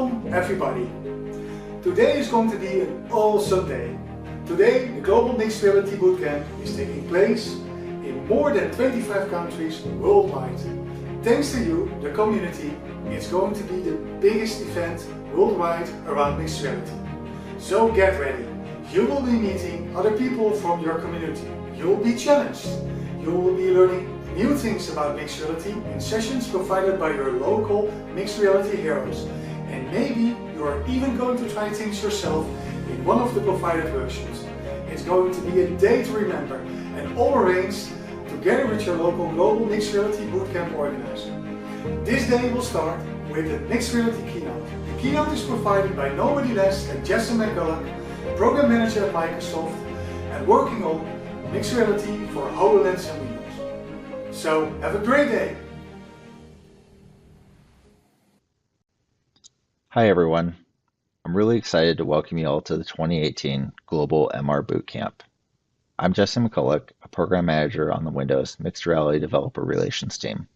Welcome everybody. Today is going to be an awesome day. Today the Global Mixed Reality Bootcamp is taking place in more than 25 countries worldwide. Thanks to you, the community, it's going to be the biggest event worldwide around mixed reality. So get ready. You will be meeting other people from your community. You will be challenged. You will be learning new things about mixed reality in sessions provided by your local mixed reality heroes. And maybe you are even going to try things yourself in one of the provided workshops. It's going to be a day to remember, and all arranged together with your local Global Mixed Reality Bootcamp organizer. This day will start with the Mixed Reality keynote. The keynote is provided by nobody less than Jason McCulloch, program manager at Microsoft and working on mixed reality for HoloLens and Windows. So have a great day! Hi everyone. I'm really excited to welcome you all to the 2018 Global MR Bootcamp. I'm Jason McCulloch, a program manager on the Windows Mixed Reality Developer Relations team.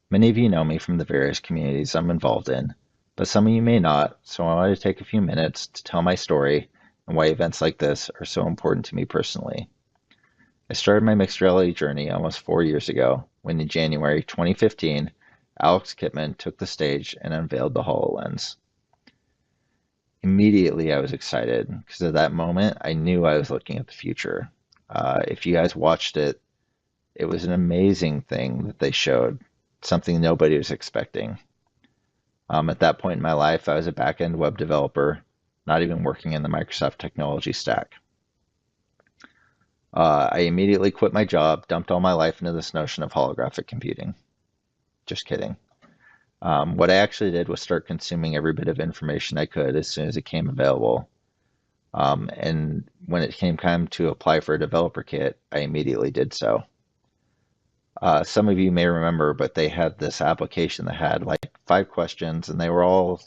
Many of you know me from the various communities I'm involved in, but some of you may not, so I wanted to take a few minutes to tell my story and why events like this are so important to me personally. I started my mixed reality journey almost 4 years ago when in January 2015, Alex Kipman took the stage and unveiled the HoloLens. Immediately I was excited because at that moment I knew I was looking at the future. If you guys watched it, it was an amazing thing that they showed, something nobody was expecting. At that point in my life, I was a back-end web developer, not even working in the Microsoft technology stack. I immediately quit my job, dumped all my life into this notion of holographic computing. Just kidding. What I actually did was start consuming every bit of information I could as soon as it came available. And when it came time to apply for a developer kit, I immediately did so. Some of you may remember, but they had this application that had like 5 questions, and they were all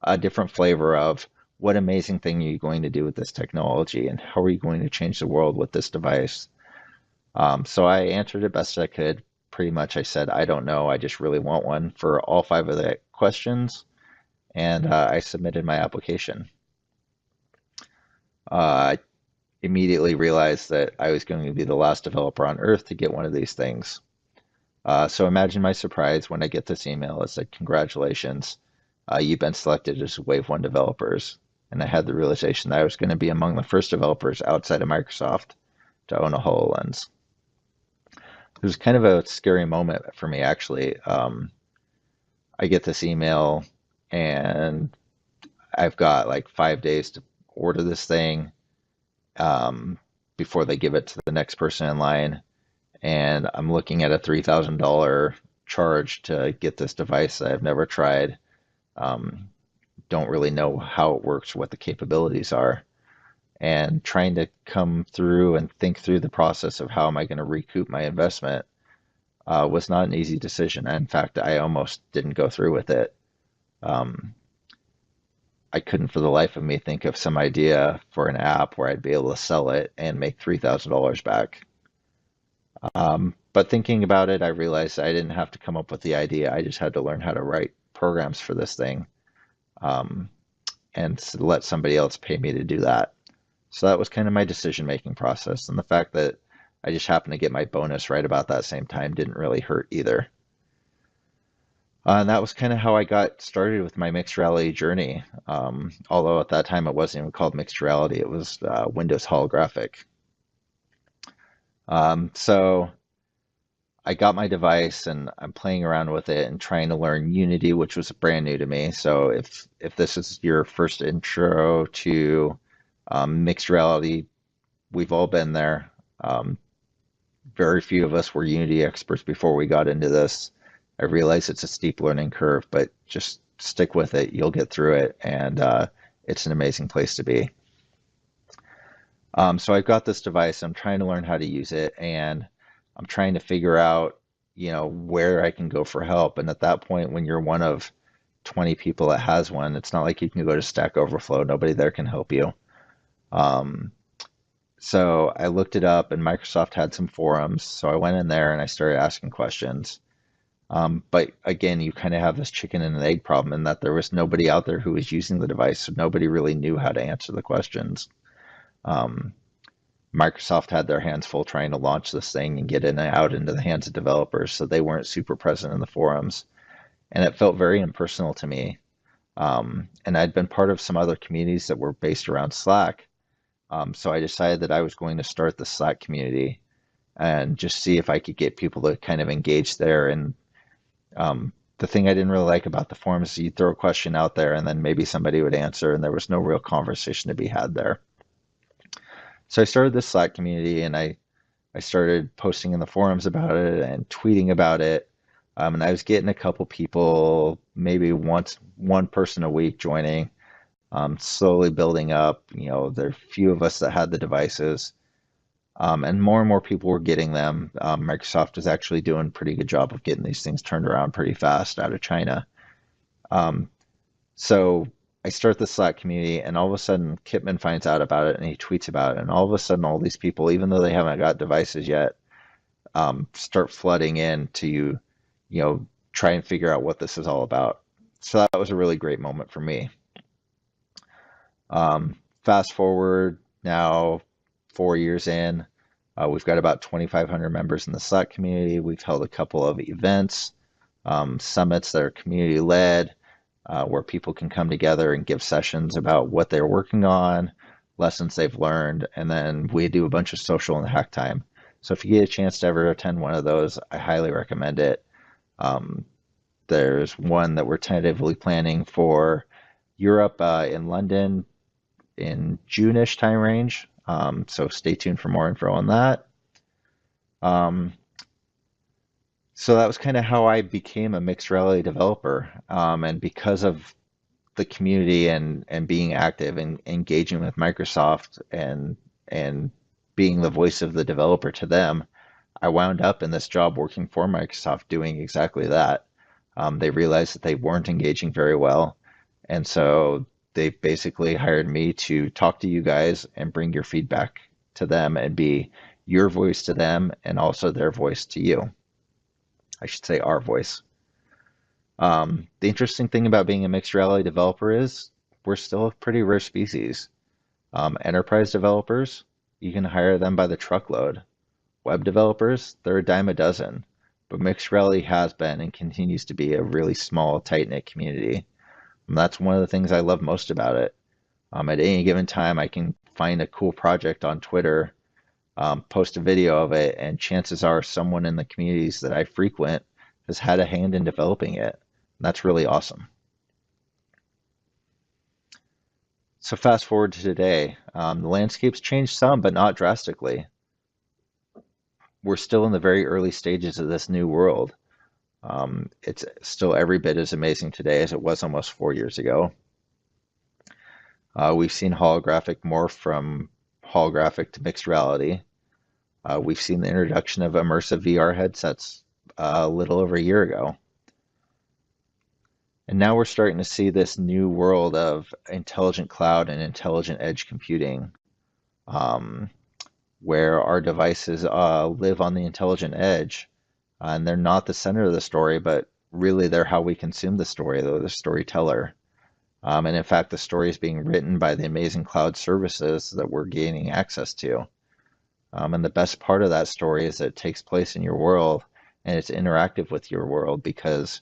a different flavor of what amazing thing are you going to do with this technology, and how are you going to change the world with this device? So I answered it best I could. Pretty much I said, I don't know, I just really want one for all 5 of the questions, and I submitted my application. I immediately realized that I was going to be the last developer on earth to get one of these things. So imagine my surprise when I get this email. It said, congratulations, you've been selected as Wave 1 developers. And I had the realization that I was going to be among the first developers outside of Microsoft to own a HoloLens. It was kind of a scary moment for me, actually. I get this email, and I've got like 5 days to order this thing before they give it to the next person in line. And I'm looking at a $3,000 charge to get this device that I've never tried. Don't really know how it works, what the capabilities are, and trying to come through and think through the process of how am I going to recoup my investment was not an easy decision. In fact, I almost didn't go through with it. I couldn't for the life of me think of some idea for an app where I'd be able to sell it and make $3,000 back. But thinking about it, I realized I didn't have to come up with the idea. I just had to learn how to write programs for this thing, and let somebody else pay me to do that. So that was kind of my decision-making process, and the fact that I just happened to get my bonus right about that same time didn't really hurt either. And that was kind of how I got started with my mixed reality journey. Although at that time it wasn't even called mixed reality, it was Windows holographic. So I got my device and I'm playing around with it and trying to learn Unity, which was brand new to me. So if this is your first intro to mixed reality, we've all been there. Very few of us were Unity experts before we got into this. I realize it's a steep learning curve, but just stick with it. You'll get through it, and it's an amazing place to be. So I've got this device. I'm trying to learn how to use it, and I'm trying to figure out, where I can go for help. And at that point, when you're one of 20 people that has one, it's not like you can go to Stack Overflow. Nobody there can help you. So I looked it up, and Microsoft had some forums. So I went in there and I started asking questions. But again, you kind of have this chicken and an egg problem in that there was nobody out there who was using the device, so nobody really knew how to answer the questions. Um, Microsoft had their hands full trying to launch this thing and get it out into the hands of developers, so they weren't super present in the forums. And it felt very impersonal to me. And I'd been part of some other communities that were based around Slack. So I decided that I was going to start the Slack community and just see if I could get people to kind of engage there. And the thing I didn't really like about the forums is you throw a question out there and then maybe somebody would answer, and there was no real conversation to be had there. So I started this Slack community, and I started posting in the forums about it and tweeting about it. And I was getting a couple people, maybe one person a week joining, slowly building up. There are a few of us that had the devices, and more people were getting them. Microsoft is actually doing a pretty good job of getting these things turned around pretty fast out of China. Um, so I start the Slack community, and all of a sudden Kipman finds out about it and he tweets about it. And all of a sudden, all these people, even though they haven't got devices yet, start flooding in to try and figure out what this is all about. So that was a really great moment for me. Fast forward now 4 years in, we've got about 2,500 members in the Slack community. We've held a couple of events, summits that are community led, where people can come together and give sessions about what they're working on, lessons they've learned, and then we do a bunch of social and hack time. So if you get a chance to ever attend one of those, I highly recommend it. There's one that we're tentatively planning for Europe, in London in June-ish time range. So stay tuned for more info on that. Um, so that was kind of how I became a mixed reality developer. And because of the community and being active and engaging with Microsoft and being the voice of the developer to them, I wound up in this job working for Microsoft doing exactly that. They realized that they weren't engaging very well, and so they basically hired me to talk to you guys and bring your feedback to them and be your voice to them and also their voice to you. I should say our voice. The interesting thing about being a mixed reality developer is we're still a pretty rare species. Enterprise developers, you can hire them by the truckload. Web developers, they're a dime a dozen. But mixed reality has been and continues to be a really small, tight-knit community. And that's one of the things I love most about it. At any given time, I can find a cool project on Twitter, post a video of it, and chances are someone in the communities that I frequent has had a hand in developing it. That's really awesome. So fast forward to today. The landscape's changed some, but not drastically. We're still in the very early stages of this new world. It's still every bit as amazing today as it was almost 4 years ago. We've seen holographic morph from holographic to mixed reality. We've seen the introduction of immersive VR headsets a little over a year ago. And now we're starting to see this new world of intelligent cloud and intelligent edge computing, where our devices live on the intelligent edge, and they're not the center of the story, but really they're how we consume the story. They're the storyteller. And in fact, the story is being written by the amazing cloud services that we're gaining access to. And the best part of that story is that it takes place in your world and it's interactive with your world because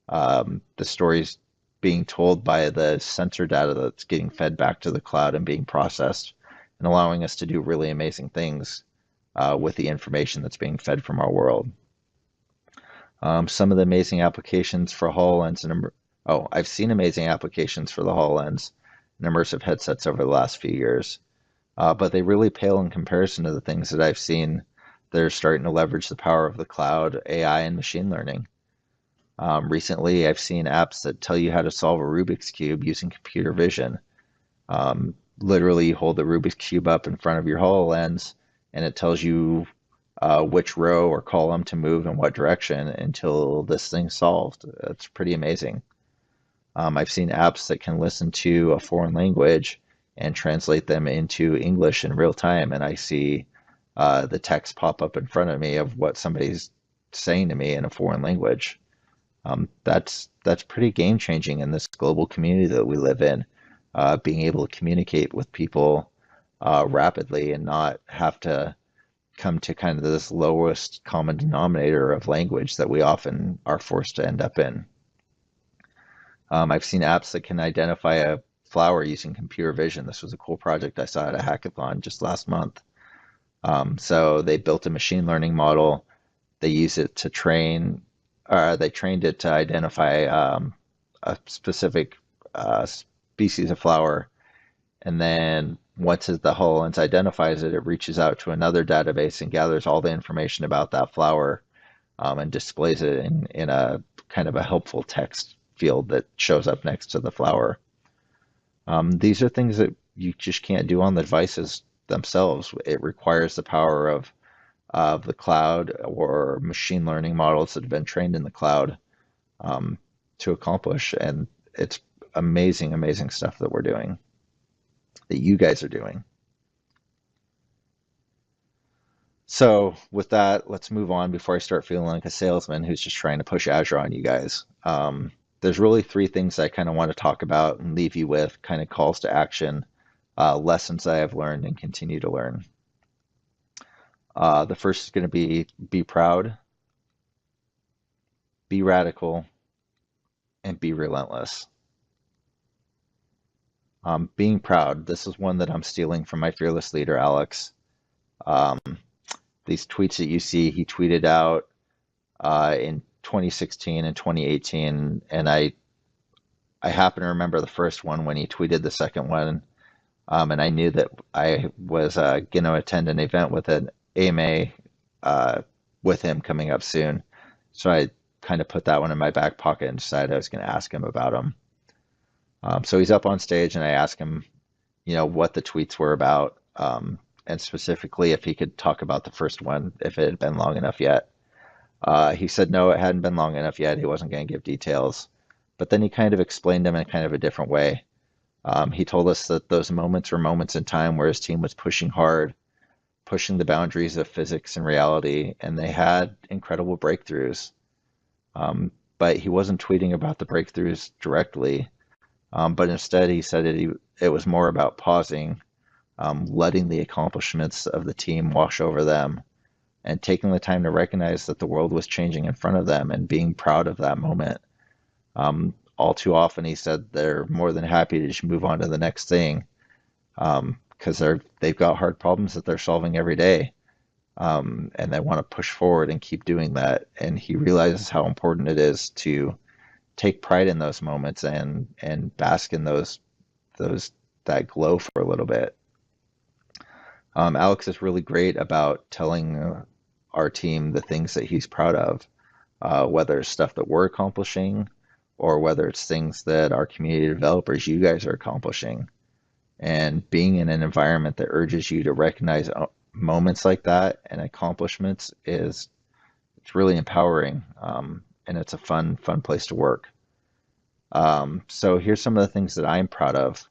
the story's being told by the sensor data that's getting fed back to the cloud and being processed and allowing us to do really amazing things with the information that's being fed from our world. Some of the amazing applications for HoloLens and I've seen amazing applications for the HoloLens and immersive headsets over the last few years, but they really pale in comparison to the things that I've seen that are starting to leverage the power of the cloud, AI, and machine learning. Recently, I've seen apps that tell you how to solve a Rubik's Cube using computer vision. Literally, you hold the Rubik's Cube up in front of your HoloLens, and it tells you which row or column to move in what direction until this thing's solved. It's pretty amazing. I've seen apps that can listen to a foreign language and translate them into English in real time, and I see the text pop up in front of me of what somebody's saying to me in a foreign language. That's pretty game changing in this global community that we live in. Being able to communicate with people rapidly and not have to come to kind of this lowest common denominator of language that we often are forced to end up in. I've seen apps that can identify a flower using computer vision. This was a cool project I saw at a hackathon just last month. So they built a machine learning model. They use it to they trained it to identify a specific species of flower. And then once the HoloLens identifies it, it reaches out to another database and gathers all the information about that flower and displays it in a kind of a helpful text field that shows up next to the flower. These are things that you just can't do on the devices themselves. It requires the power of the cloud or machine learning models that have been trained in the cloud to accomplish. And it's amazing, amazing stuff that we're doing, that you guys are doing. So with that, let's move on before I start feeling like a salesman who's just trying to push Azure on you guys. There's really three things I kind of want to talk about and leave you with, kind of calls to action, lessons I have learned and continue to learn. The first is going to be proud, be radical, and be relentless. Being proud, this is one that I'm stealing from my fearless leader, Alex. These tweets that you see, he tweeted out in 2016 and 2018, and I happen to remember the first one when he tweeted the second one, and I knew that I was going to attend an event with an AMA with him coming up soon, so I kind of put that one in my back pocket and decided I was going to ask him about him. So he's up on stage, and I asked him, what the tweets were about, and specifically if he could talk about the first one, if it had been long enough yet. He said no, it hadn't been long enough yet. He wasn't going to give details. But then he kind of explained them in kind of a different way. He told us that those moments were moments in time where his team was pushing hard, pushing the boundaries of physics and reality, and they had incredible breakthroughs. But he wasn't tweeting about the breakthroughs directly. But instead, he said it was more about pausing, letting the accomplishments of the team wash over them, and taking the time to recognize that the world was changing in front of them and being proud of that moment. All too often, he said they're more than happy to just move on to the next thing because they've got hard problems that they're solving every day, and they want to push forward and keep doing that. And he realizes how important it is to take pride in those moments and bask in that glow for a little bit. Alex is really great about telling our team the things that he's proud of, whether it's stuff that we're accomplishing or whether it's things that our community developers, you guys, are accomplishing. And being in an environment that urges you to recognize moments like that and accomplishments it's really empowering, and it's a fun place to work. So here's some of the things that I'm proud of.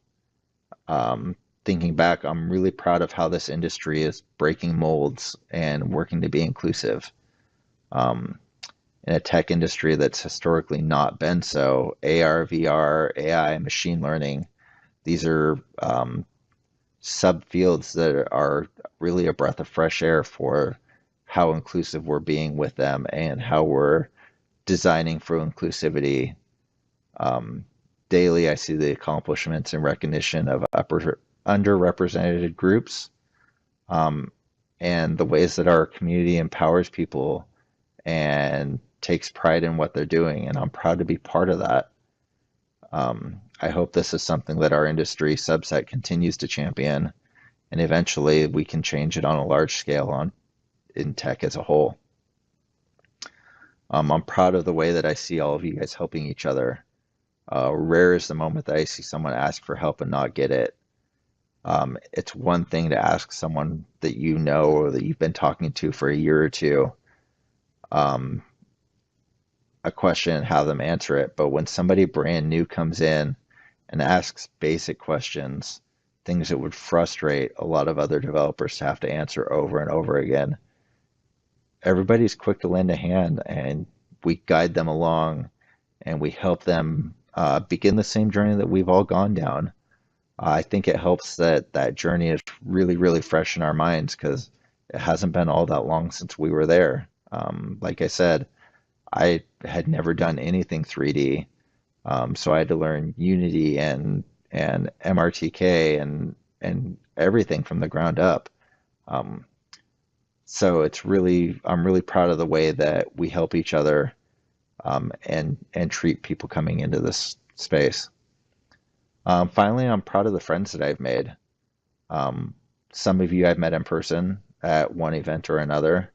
Thinking back, I'm really proud of how this industry is breaking molds and working to be inclusive. In a tech industry that's historically not been so, AR, VR, AI, machine learning, these are subfields that are really a breath of fresh air for how inclusive we're being with them and how we're designing for inclusivity. Daily, I see the accomplishments and recognition of underrepresented groups, and the ways that our community empowers people and takes pride in what they're doing, and I'm proud to be part of that. I hope this is something that our industry subset continues to champion, and eventually we can change it on a large scale in tech as a whole. I'm proud of the way that I see all of you guys helping each other. Rare is the moment that I see someone ask for help and not get it. It's one thing to ask someone that you know or that you've been talking to for a year or two a question and have them answer it. But when somebody brand new comes in and asks basic questions, things that would frustrate a lot of other developers to have to answer over and over again, everybody's quick to lend a hand and we guide them along and we help them begin the same journey that we've all gone down. I think it helps that that journey is really, really fresh in our minds because it hasn't been all that long since we were there. Like I said, I had never done anything 3D, so I had to learn Unity and MRTK and everything from the ground up. Um, so I'm really proud of the way that we help each other and treat people coming into this space. Finally, I'm proud of the friends that I've made. Um, some of you I've met in person at one event or another.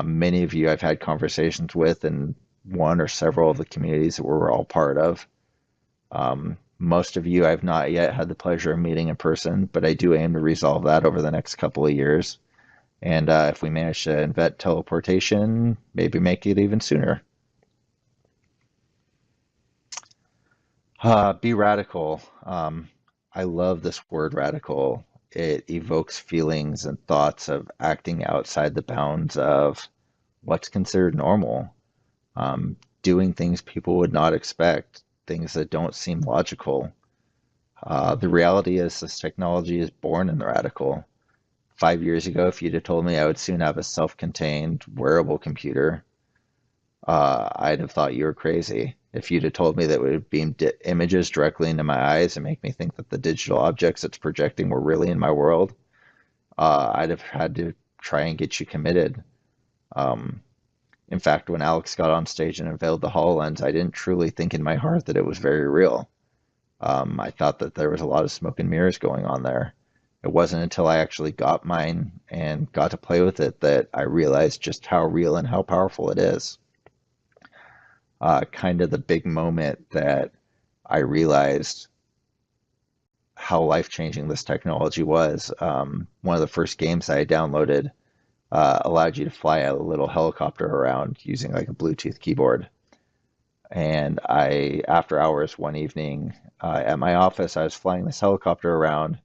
Many of you I've had conversations with in one or several of the communities that we're all part of. Most of you I've not yet had the pleasure of meeting in person, but I do aim to resolve that over the next couple of years. And if we manage to invent teleportation, maybe make it even sooner. Be radical. I love this word radical. It evokes feelings and thoughts of acting outside the bounds of what's considered normal, doing things people would not expect, things that don't seem logical. The reality is, this technology is born in the radical. 5 years ago, if you'd have told me I would soon have a self-contained wearable computer, I'd have thought you were crazy. If you'd have told me that it would beam images directly into my eyes and make me think that the digital objects it's projecting were really in my world, I'd have had to try and get you committed. Um, in fact, when Alex got on stage and unveiled the HoloLens, I didn't truly think in my heart that it was very real. I thought that there was a lot of smoke and mirrors going on there. It wasn't until I actually got mine and got to play with it that I realized just how real and how powerful it is. Kind of the big moment that I realized how life-changing this technology was. One of the first games I downloaded allowed you to fly a little helicopter around using like a Bluetooth keyboard. And after hours one evening at my office, I was flying this helicopter around,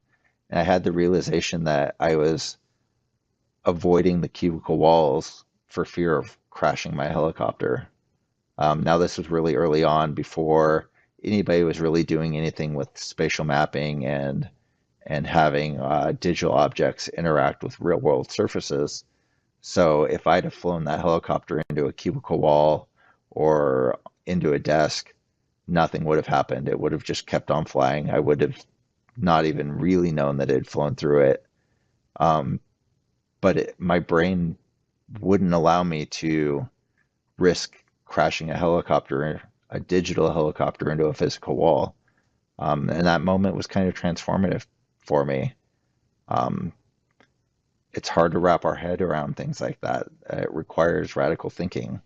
and I had the realization that I was avoiding the cubicle walls for fear of crashing my helicopter. Now, this was really early on before anybody was really doing anything with spatial mapping and having digital objects interact with real world surfaces. So if I'd have flown that helicopter into a cubicle wall or into a desk, nothing would have happened. It would have just kept on flying. I would have not even really known that it had flown through it. Um, my brain wouldn't allow me to risk crashing a helicopter, a digital helicopter, into a physical wall. And that moment was kind of transformative for me. Um, it's hard to wrap our head around things like that. It requires radical thinking.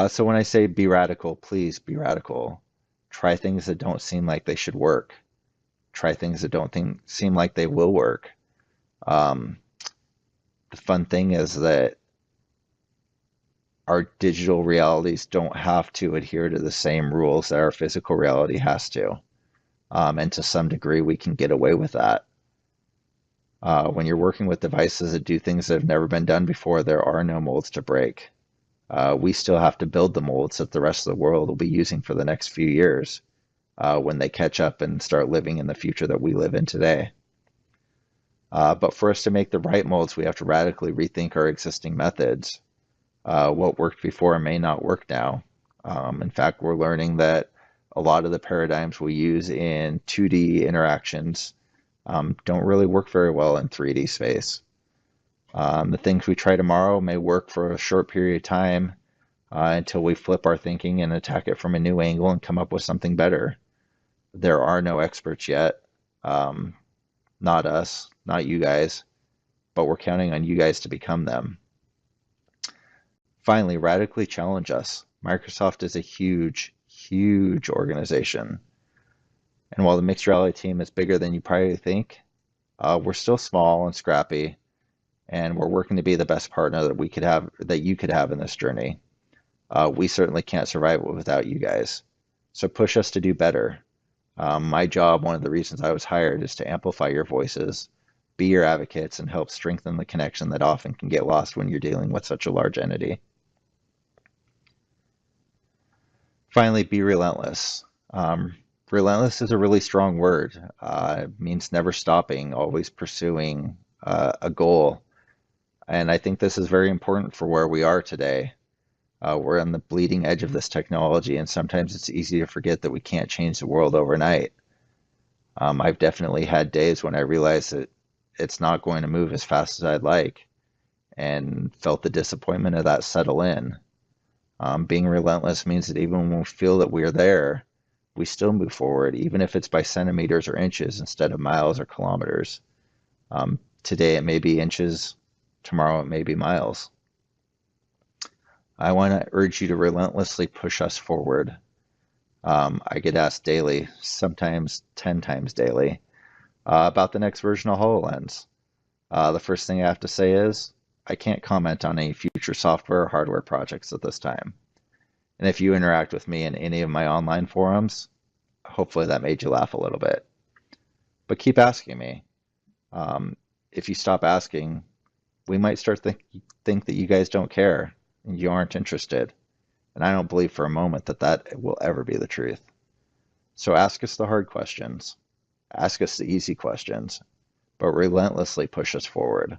So when I say be radical, please be radical. Try things that don't seem like they should work. Try things that don't seem like they will work. Um, the fun thing is that our digital realities don't have to adhere to the same rules that our physical reality has to. And to some degree, we can get away with that. When you're working with devices that do things that have never been done before, there are no molds to break. We still have to build the molds that the rest of the world will be using for the next few years when they catch up and start living in the future that we live in today. But for us to make the right molds, we have to radically rethink our existing methods. What worked before may not work now. In fact, we're learning that a lot of the paradigms we use in 2D interactions don't really work very well in 3D space. The things we try tomorrow may work for a short period of time until we flip our thinking and attack it from a new angle and come up with something better. There are no experts yet. Not us, not you guys, but we're counting on you guys to become them. Finally, radically challenge us. Microsoft is a huge, huge organization. And while the mixed reality team is bigger than you probably think, we're still small and scrappy, and we're working to be the best partner that we could have, that you could have in this journey. We certainly can't survive it without you guys. So push us to do better. My job, one of the reasons I was hired, is to amplify your voices, be your advocates, and help strengthen the connection that often can get lost when you're dealing with such a large entity. Finally, be relentless. Relentless is a really strong word. It means never stopping, always pursuing a goal. And I think this is very important for where we are today. We're on the bleeding edge of this technology, and sometimes it's easy to forget that we can't change the world overnight. I've definitely had days when I realized that it's not going to move as fast as I'd like, and felt the disappointment of that settle in. Being relentless means that even when we feel that we're there, we still move forward, even if it's by centimeters or inches instead of miles or kilometers. Today it may be inches, tomorrow it may be miles. I want to urge you to relentlessly push us forward. I get asked daily, sometimes 10 times daily, about the next version of HoloLens. The first thing I have to say is, I can't comment on any future software or hardware projects at this time. And if you interact with me in any of my online forums, hopefully that made you laugh a little bit. But keep asking me. If you stop asking, we might start to think that you guys don't care and you aren't interested. And I don't believe for a moment that that will ever be the truth. So ask us the hard questions, ask us the easy questions, but relentlessly push us forward.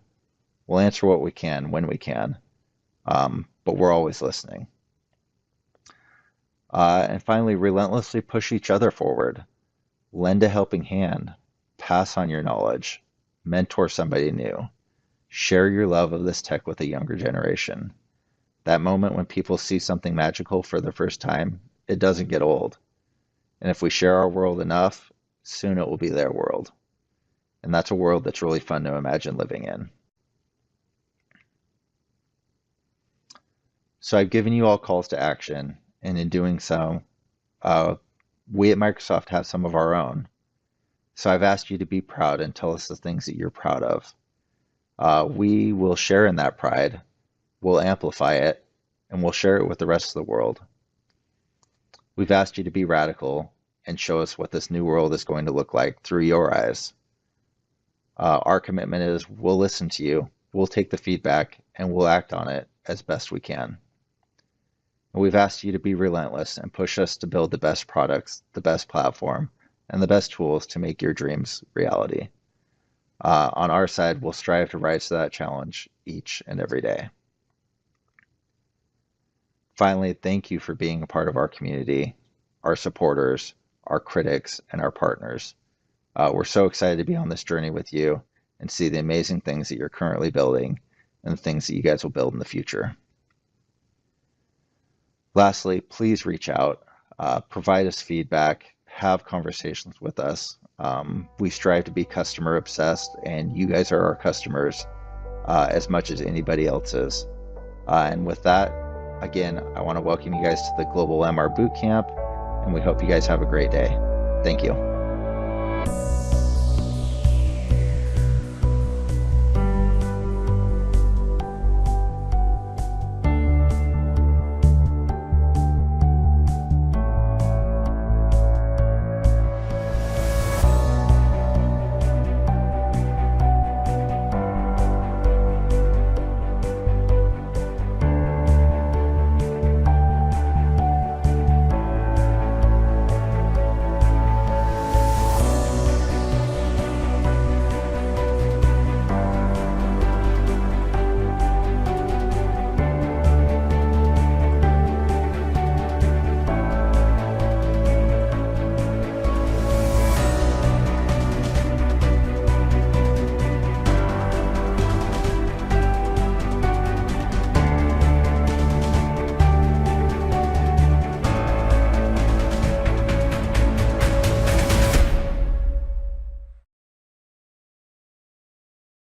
We'll answer what we can when we can, but we're always listening. And finally, relentlessly push each other forward. Lend a helping hand, pass on your knowledge, mentor somebody new, share your love of this tech with a younger generation. That moment when people see something magical for the first time, it doesn't get old. And if we share our world enough, soon it will be their world. And that's a world that's really fun to imagine living in. So I've given you all calls to action, and in doing so, we at Microsoft have some of our own. So I've asked you to be proud and tell us the things that you're proud of. We will share in that pride, we'll amplify it, and we'll share it with the rest of the world. We've asked you to be radical and show us what this new world is going to look like through your eyes. Our commitment is we'll listen to you, we'll take the feedback, and we'll act on it as best we can. And we've asked you to be relentless and push us to build the best products, the best platform, and the best tools to make your dreams reality. On our side, we'll strive to rise to that challenge each and every day. Finally, thank you for being a part of our community, our supporters, our critics, and our partners. We're so excited to be on this journey with you and see the amazing things that you're currently building and the things that you guys will build in the future. Lastly, please reach out, provide us feedback, have conversations with us. We strive to be customer obsessed, and you guys are our customers as much as anybody else is. And with that, again, I want to welcome you guys to the Global MR Bootcamp, and we hope you guys have a great day. Thank you.